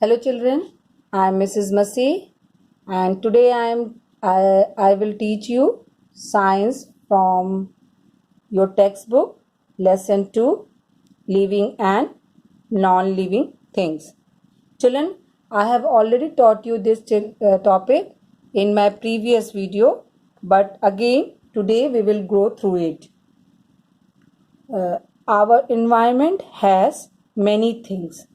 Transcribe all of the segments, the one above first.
Hello children, I am Mrs. Masih and today I will teach you science from your textbook lesson 2 living and non-living things. Children, I have already taught you this topic in my previous video, but again today we will go through it. Our environment has many things.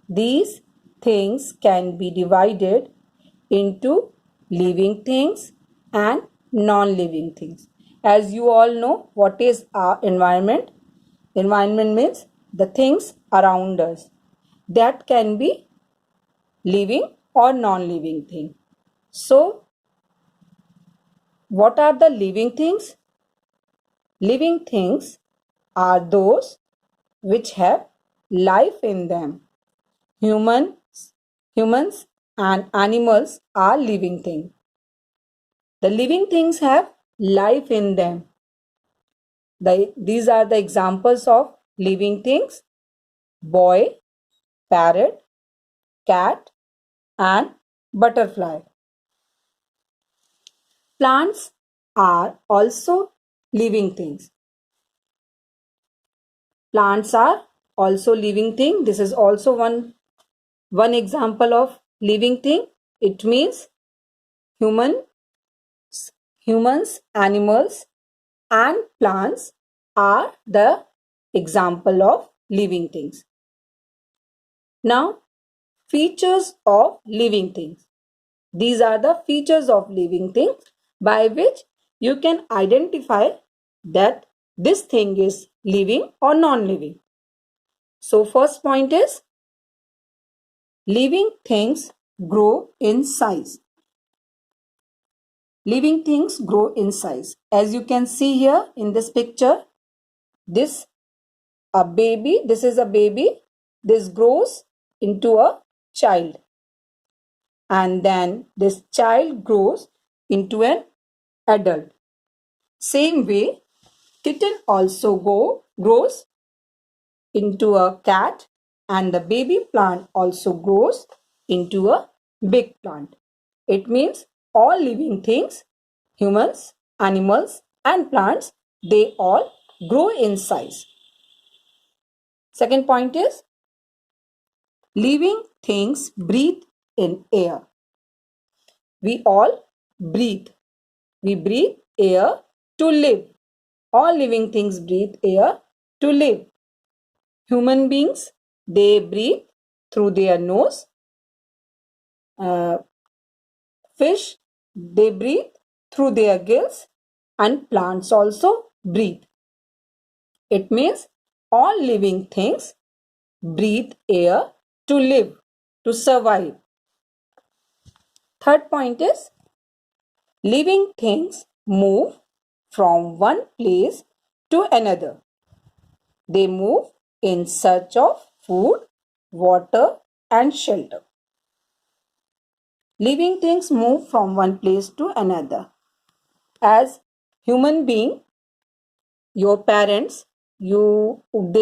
These things can be divided into living things and non-living things. As you all know, what is our environment? Environment means the things around us that can be living or non-living thing. So, what are the living things? Living things are those which have life in them. Humans and animals are living things. The living things have life in them. These are the examples of living things: boy, parrot, cat, and butterfly. Plants are also living things. Plants are also living thing. This is also one example of living thing. It means human humans, animals, and plants are the example of living things. Now, features of living things. These are the features of living things by which you can identify that this thing is living or non-living. So, first point is living things grow in size. Living things grow in size. As you can see here in this picture, this is a baby. This grows into a child, and then this child grows into an adult. Same way, kitten also grows into a cat, and the baby plant also grows into a big plant. It means all living things, humans, animals, and plants, they all grow in size. Second point is living things breathe in air. We all breathe. We breathe air to live. All living things breathe air to live. Human beings, they breathe through their nose. Fish, they breathe through their gills. And plants also breathe. It means all living things breathe air to live, to survive. Third point is living things move from one place to another. They move in search of food, water, and shelter. Living things move from one place to another. As human being, your parents, they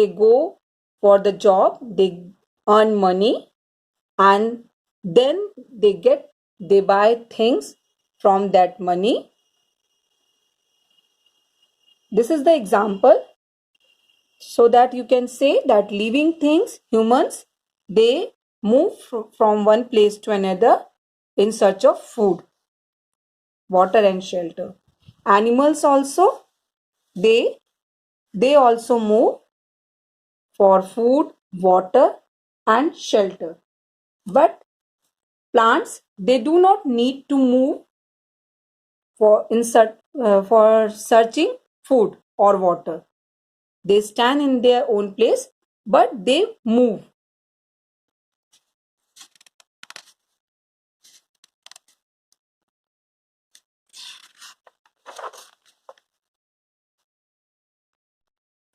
go for the job, they earn money, and then they buy things from that money. This is the example, so that you can say that living things, humans, they move from one place to another in search of food, water, and shelter. Animals also, they also move for food, water, and shelter. But plants, they do not need to move for searching food or water. They stand in their own place, but they move.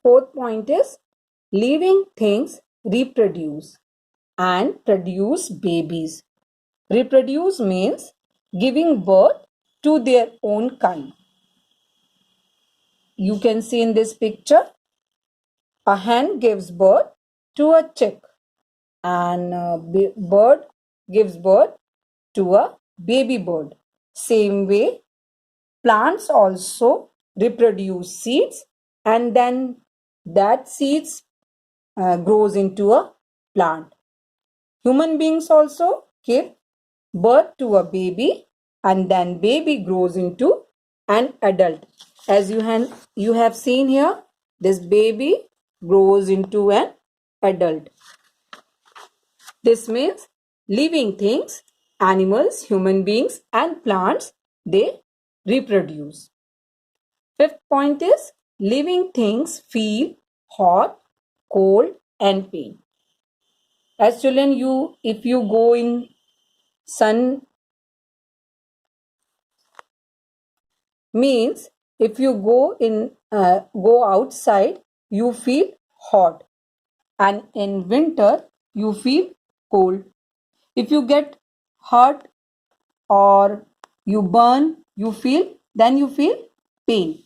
Fourth point is living things reproduce and produce babies. Reproduce means giving birth to their own kind. You can see in this picture, a hen gives birth to a chick. and bird gives birth to a baby bird. Same way, plants also reproduce seeds, and then that seeds grows into a plant. Human beings also give birth to a baby, and then baby grows into an adult. As you have seen here, this baby grows into an adult. This means living things, animals, human beings and plants, they reproduce. Fifth point is living things feel hot, cold and pain. As children, if you go in sun, means if you go outside, you feel hot, and in winter you feel cold. If you get hurt or you burn, then you feel pain.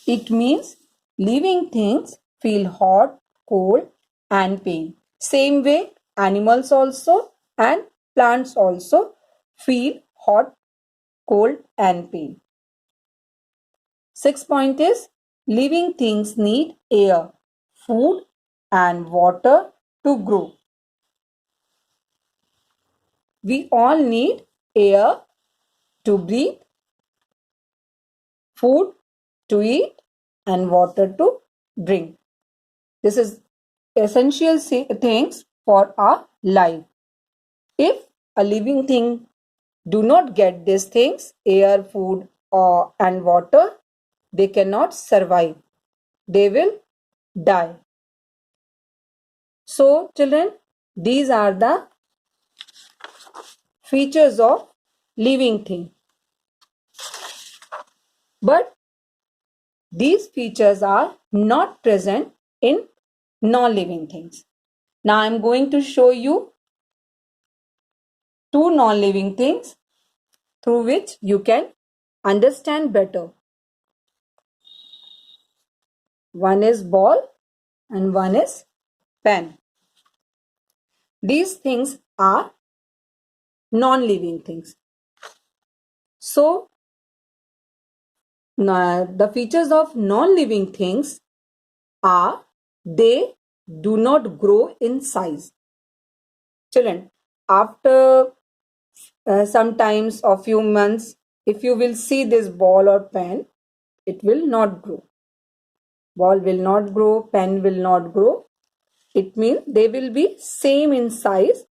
It means living things feel hot, cold and pain. Same way, animals also and plants also feel hot, cold and pain. Sixth point is living things need air, food and water to grow. We all need air to breathe, food to eat and water to drink. This is essential things for our life. If a living thing do not get these things, air, food and water, they cannot survive. They will die. So children, these are the features of living thing. But these features are not present in non-living things. Now I am going to show you two non-living things through which you can understand better. One is ball and one is pen. These things are non-living things. So the features of non-living things are they do not grow in size. Children, after sometimes a few months, if you will see this ball or pen, it will not grow. Ball will not grow, pen will not grow. It means they will be same in size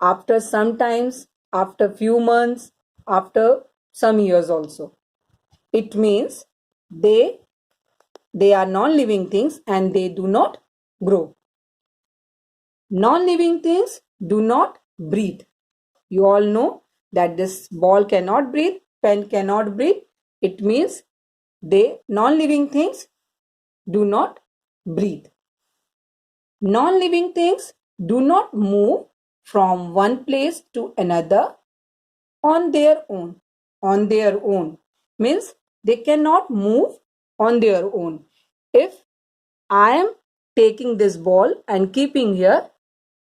after sometimes, after few months, after some years also. It means they are non-living things and they do not grow. Non-living things do not breathe. You all know that this ball cannot breathe, pen cannot breathe. It means non-living things do not breathe. Non-living things do not move from one place to another on their own. On their own means they cannot move on their own. If I am taking this ball and keeping here,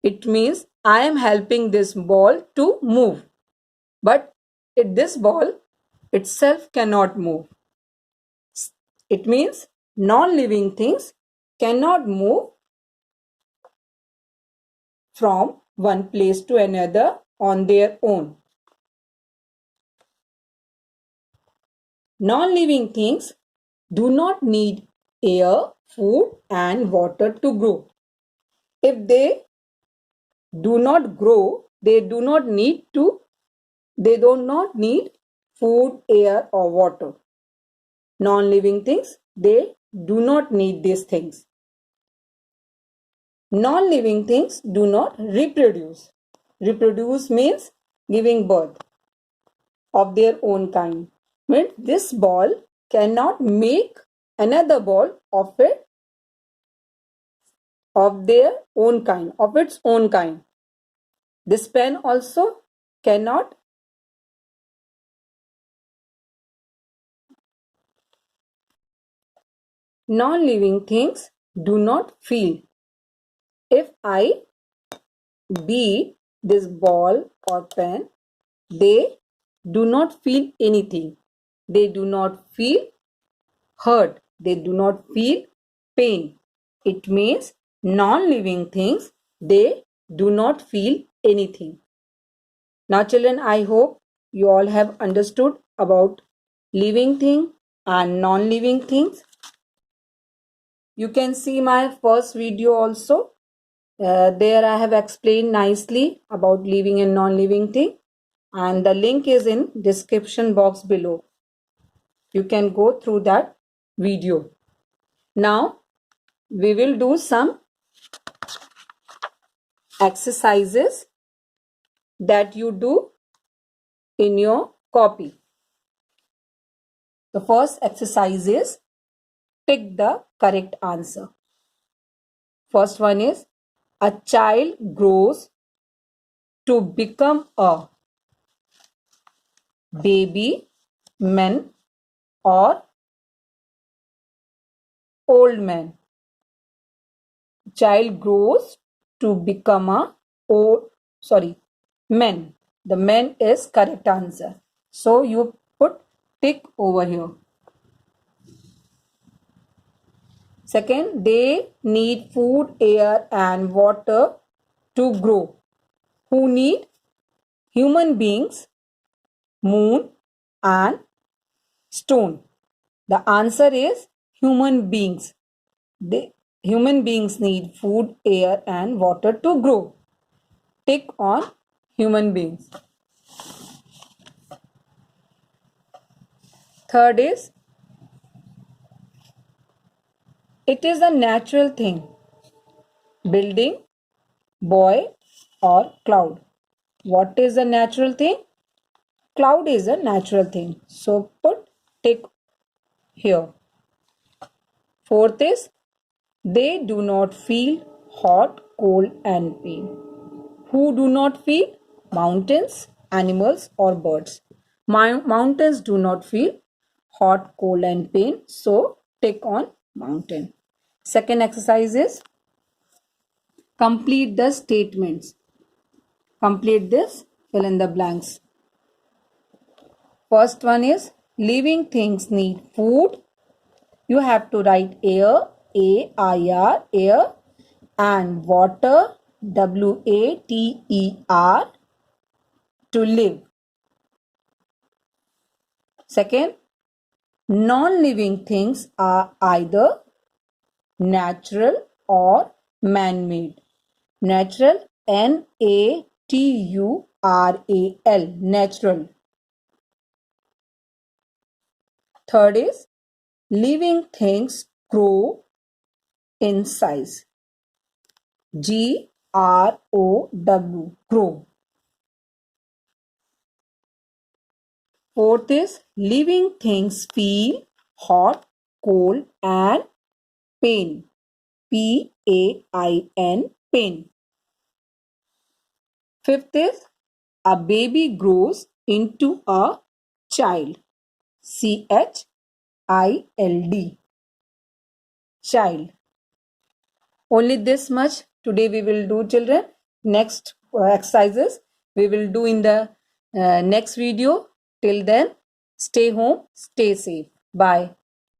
it means I am helping this ball to move. But this ball itself cannot move. It means non-living things cannot move from one place to another on their own. Non-living things do not need air, food and water to grow. If they do not grow, they do not need food, air or water. Non-living things, they do not need these things. Non-living things do not reproduce. Reproduce means giving birth of their own kind. Means this ball cannot make another ball of their own kind, of its own kind. This pen also cannot. Non-living things do not feel. If I be this ball or pen, they do not feel anything. They do not feel hurt. They do not feel pain. It means non-living things, they do not feel anything. Now children, I hope you all have understood about living thing and non-living things. You can see my first video also. There I have explained nicely about living and non-living thing, and the link is in description box below. You can go through that video. Now we will do some exercises that you do in your copy. The first exercise is pick the correct answer. First one is a child grows to become a baby, man, or old man. Child grows to become a man. The man is correct answer. So you put tick over here. Second, they need food, air and water to grow. Who need? Human beings, moon and stone. The answer is human beings. Human beings need food, air and water to grow. Tick on human beings. Third is, it is a natural thing. Building, boy or cloud. What is a natural thing? Cloud is a natural thing. So put tick here. Fourth is, they do not feel hot, cold and pain. Who do not feel? Mountains, animals or birds. Mountains do not feel hot, cold and pain. So tick on mountain. Second exercise is complete the statements. Complete this, fill in the blanks. First one is living things need food. You have to write air, A-I-R, air, and water, W-A-T-E-R, to live. Second, non-living things are either natural or man-made. Natural, N-A-T-U-R-A-L, natural. Third is living things grow in size. G-R-O-W, grow. Fourth is living things feel hot, cold and pain. P-A-I-N, pain. Fifth is a baby grows into a child. C-H-I-L-D, child. Only this much today we will do, children. Next exercises we will do in the next video. Till then, stay home, stay safe. Bye.